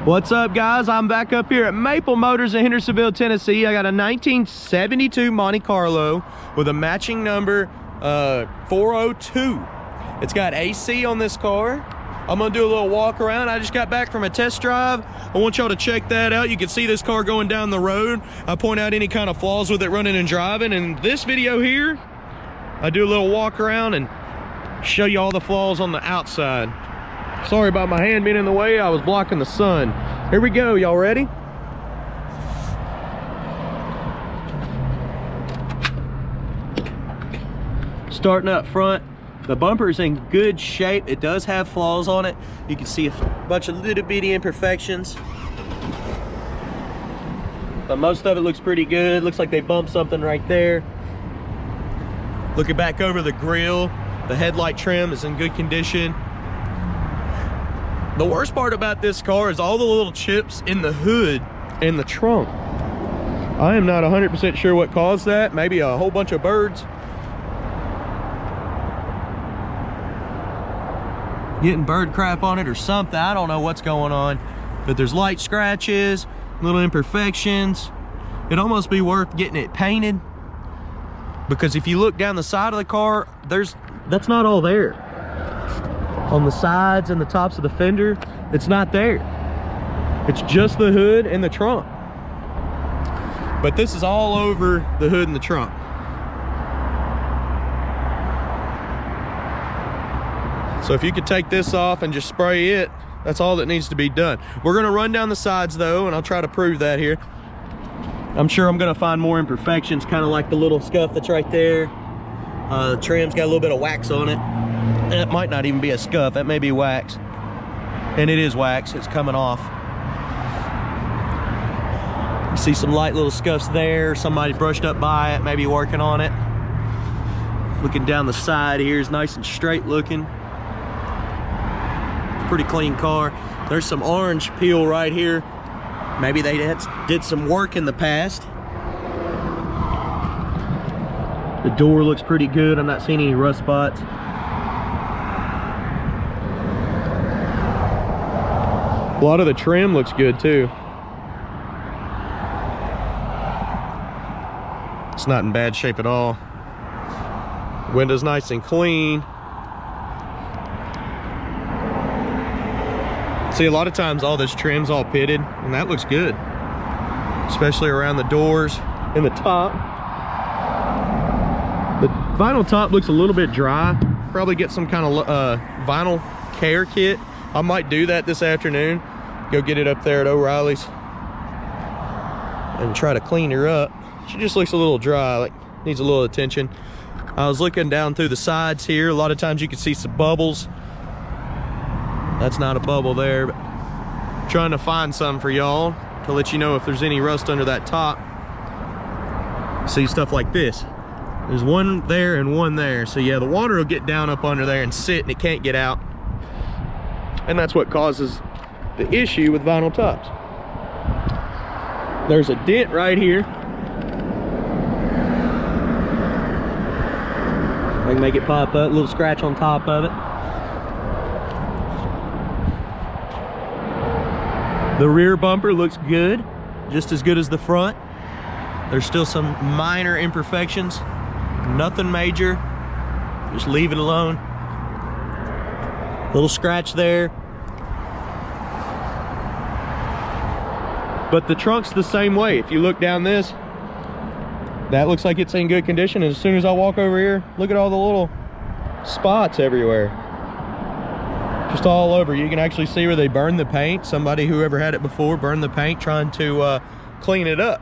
What's up, guys? I'm back up here at Maple Motors in Hendersonville, Tennessee. I got a 1972 Monte Carlo with a matching number 402. It's got AC on this car. I'm gonna do a little walk around. I just got back from a test drive. I want y'all to check that out. You can see this car going down the road. I point out any kind of flaws with it running and driving. And this video here, I do a little walk around and show you all the flaws on the outside. Sorry about my hand being in the way. I was blocking the sun. Here we go. Y'all ready? Starting up front, the bumper is in good shape. It does have flaws on it. You can see a bunch of little bitty imperfections, but most of it looks pretty good. Looks like they bumped something right there. Looking back over the grill, the headlight trim is in good condition. The worst part about this car is all the little chips in the hood and the trunk. I am not 100% sure what caused that. Maybe a whole bunch of birds getting bird crap on it or something. I don't know what's going on, but there's light scratches, little imperfections. It'd almost be worth getting it painted, because if you look down the side of the car, that's not all there. On the sides and the tops of the fender, it's not there. It's just the hood and the trunk. But this is all over the hood and the trunk. So if you could take this off and just spray it, that's all that needs to be done. We're gonna run down the sides though, and I'll try to prove that here. I'm sure I'm gonna find more imperfections, kind of like the little scuff that's right there. The trim's got a little bit of wax on it. And it might not even be a scuff, that may be wax. And it is wax, it's coming off. You see some light little scuffs there. Somebody brushed up by it, maybe working on it. Looking down the side here is nice and straight looking. Pretty clean car. There's some orange peel right here. Maybe they did some work in the past. The door looks pretty good. I'm not seeing any rust spots. A lot of the trim looks good too. It's not in bad shape at all. Window's nice and clean. See, a lot of times all this trim's all pitted, and that looks good, especially around the doors and the top. The vinyl top looks a little bit dry. Probably get some kind of vinyl care kit. I might do that this afternoon. Go get it up there at O'Reilly's and try to clean her up. She just looks a little dry, like needs a little attention. I was looking down through the sides here. A lot of times you can see some bubbles. That's not a bubble there, but I'm trying to find some for y'all to let you know if there's any rust under that top. See stuff like this. There's one there and one there. So yeah, the water will get down up under there and sit, and it can't get out. And that's what causes the issue with vinyl tops. There's a dent right here. I can make it pop up, a little scratch on top of it. The rear bumper looks good, just as good as the front. There's still some minor imperfections, nothing major, just leave it alone. Little scratch there. But the trunk's the same way. If you look down this, that looks like it's in good condition. And as soon as I walk over here, look at all the little spots everywhere. Just all over. You can actually see where they burned the paint. Somebody, whoever had it before, burned the paint trying to clean it up.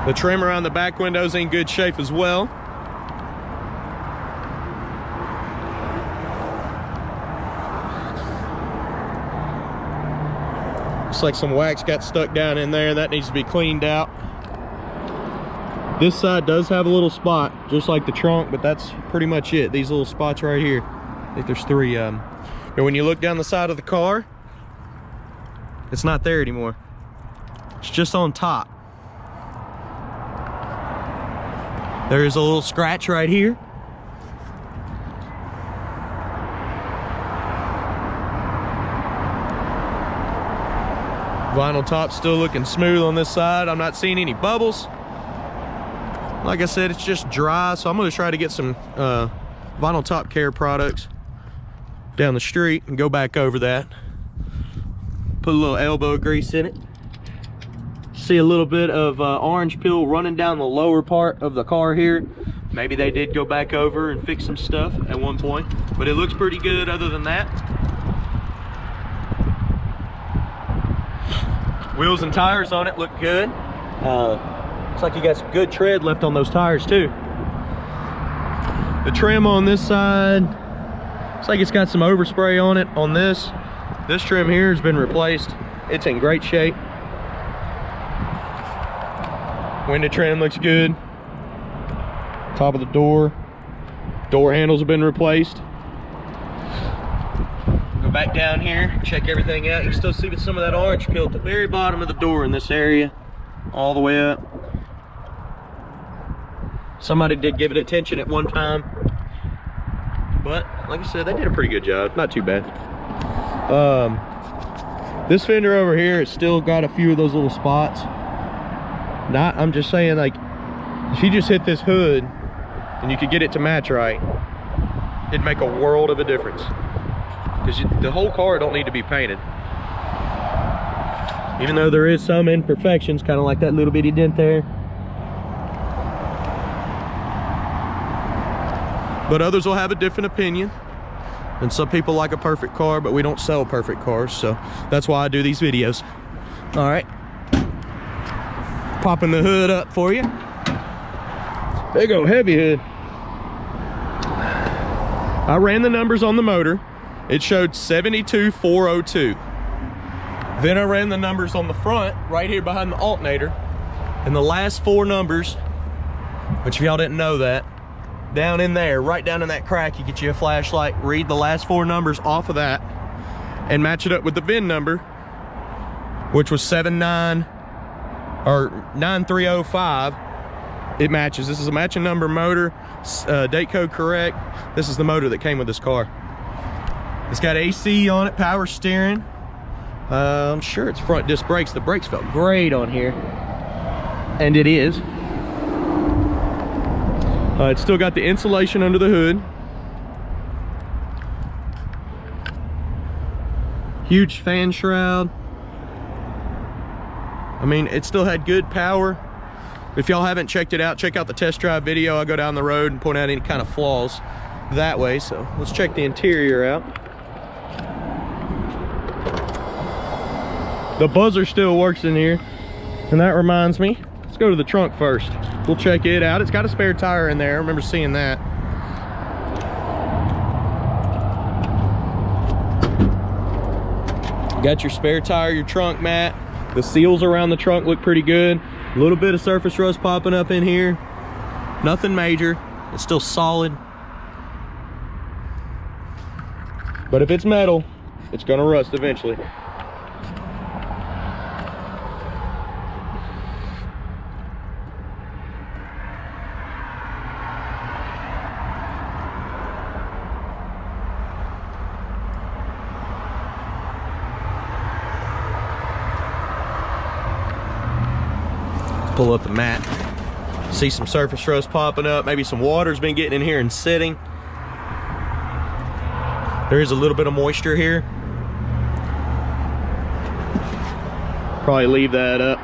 The trim around the back window's in good shape as well. Looks like some wax got stuck down in there. That needs to be cleaned out. This side does have a little spot, just like the trunk, but that's pretty much it. These little spots right here. I think there's 3 of them. And when you look down the side of the car, it's not there anymore. It's just on top. There's a little scratch right here. Vinyl top still looking smooth on this side. I'm not seeing any bubbles. Like I said, it's just dry, so I'm gonna try to get some vinyl top care products down the street and go back over that. Put a little elbow grease in it. See a little bit of orange peel running down the lower part of the car here. Maybe they did go back over and fix some stuff at one point, but it looks pretty good other than that. Wheels and tires on it look good. Looks like you got some good tread left on those tires too. The trim on this side, looks like it's got some overspray on it on this. This trim here has been replaced. It's in great shape. Window trim looks good. Top of the door handles have been replaced. Go back down here, check everything out. You can still see some of that orange peel at the very bottom of the door in this area, all the way up. Somebody did give it attention at one time, but like I said, they did a pretty good job. Not too bad. This fender over here, it's still got a few of those little spots. I'm just saying, like, if you just hit this hood and you could get it to match right, it'd make a world of a difference. Because the whole car don't need to be painted. Even though there is some imperfections, kind of like that little bitty dent there. But others will have a different opinion. And some people like a perfect car, but we don't sell perfect cars, so that's why I do these videos. All right. Popping the hood up for you. Big old heavy hood. I ran the numbers on the motor. It showed 72,402. Then I ran the numbers on the front, right here behind the alternator. And the last four numbers, which if y'all didn't know that, down in there, right down in that crack, you get you a flashlight, read the last four numbers off of that, and match it up with the VIN number, which was 9305. It matches. This is a matching number motor, date code correct. This is the motor that came with this car. It's got AC on it, power steering. I'm sure it's front disc brakes. The brakes felt great on here, and it is. It's still got the insulation under the hood. Huge fan shroud. I mean, it still had good power. If y'all haven't checked it out, check out the test drive video. I go down the road and point out any kind of flaws that way. So let's check the interior out. The buzzer still works in here. And that reminds me, let's go to the trunk first. We'll check it out. It's got a spare tire in there. I remember seeing that. You got your spare tire, your trunk mat. The seals around the trunk look pretty good. A little bit of surface rust popping up in here. Nothing major. It's still solid. But if it's metal, it's gonna rust eventually. Pull up the mat, see some surface rust popping up, maybe some water's been getting in here and sitting. There is a little bit of moisture here. Probably leave that up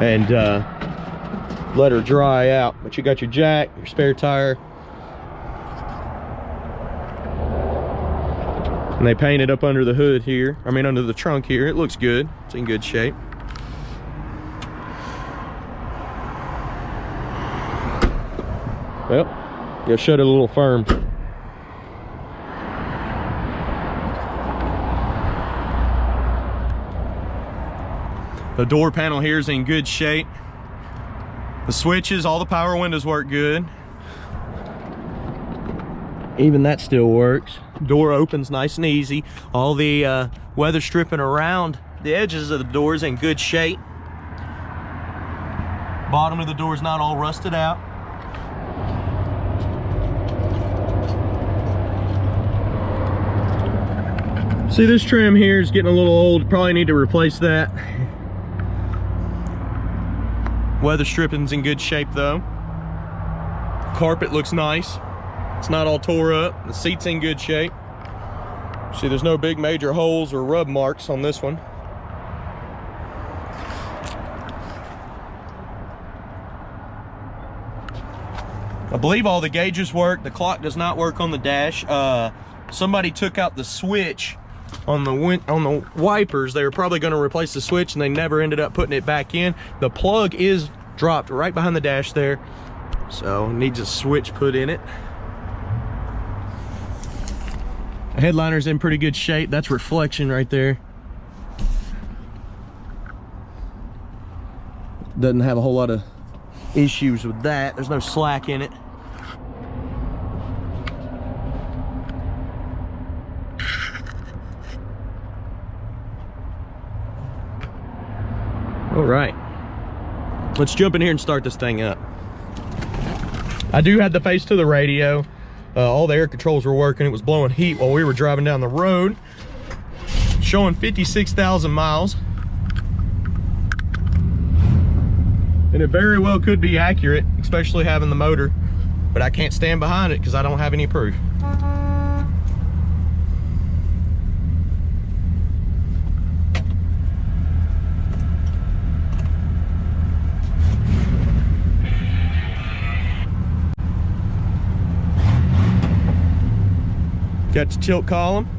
and let her dry out. But you got your jack, your spare tire, and they painted up under the hood here, I mean under the trunk here. It looks good, it's in good shape. Well, you'll shut it a little firm. The door panel here is in good shape. The switches, all the power windows work good. Even that still works. Door opens nice and easy. All the weather stripping around the edges of the door is in good shape. Bottom of the door is not all rusted out. See, this trim here is getting a little old. Probably need to replace that. Weather stripping's in good shape though. Carpet looks nice. It's not all tore up. The seat's in good shape. See, there's no big major holes or rub marks on this one. I believe all the gauges work. The clock does not work on the dash. Somebody took out the switch on the wipers. They were probably going to replace the switch and they never ended up putting it back in. The plug is dropped right behind the dash there, so needs a switch put in it. The headliner's in pretty good shape. That's reflection right there. Doesn't have a whole lot of issues with that. There's no slack in it. All right, let's jump in here and start this thing up. I do have the face to the radio. All the air controls were working. It was blowing heat while we were driving down the road. Showing 56,000 miles. And it very well could be accurate, especially having the motor, but I can't stand behind it because I don't have any proof. Got the tilt column.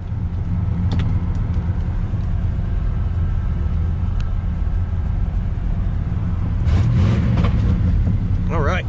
All right.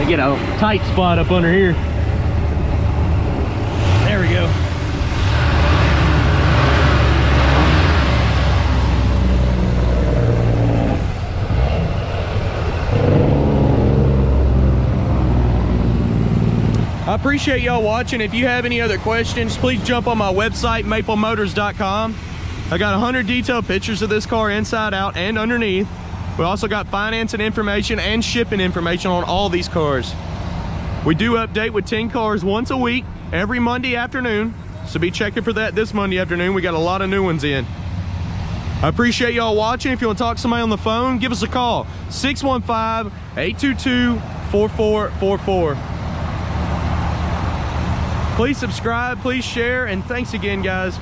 Get a tight spot up under here. There we go. I appreciate y'all watching. If you have any other questions, please jump on my website, weMainbsite.com. I got 100 detailed pictures of this car inside out and underneath. We also got financing information and shipping information on all these cars. We do update with 10 cars once a week, every Monday afternoon. So be checking for that this Monday afternoon. We got a lot of new ones in. I appreciate y'all watching. If you want to talk to somebody on the phone, give us a call. 615-822-4444. Please subscribe, please share, and thanks again, guys.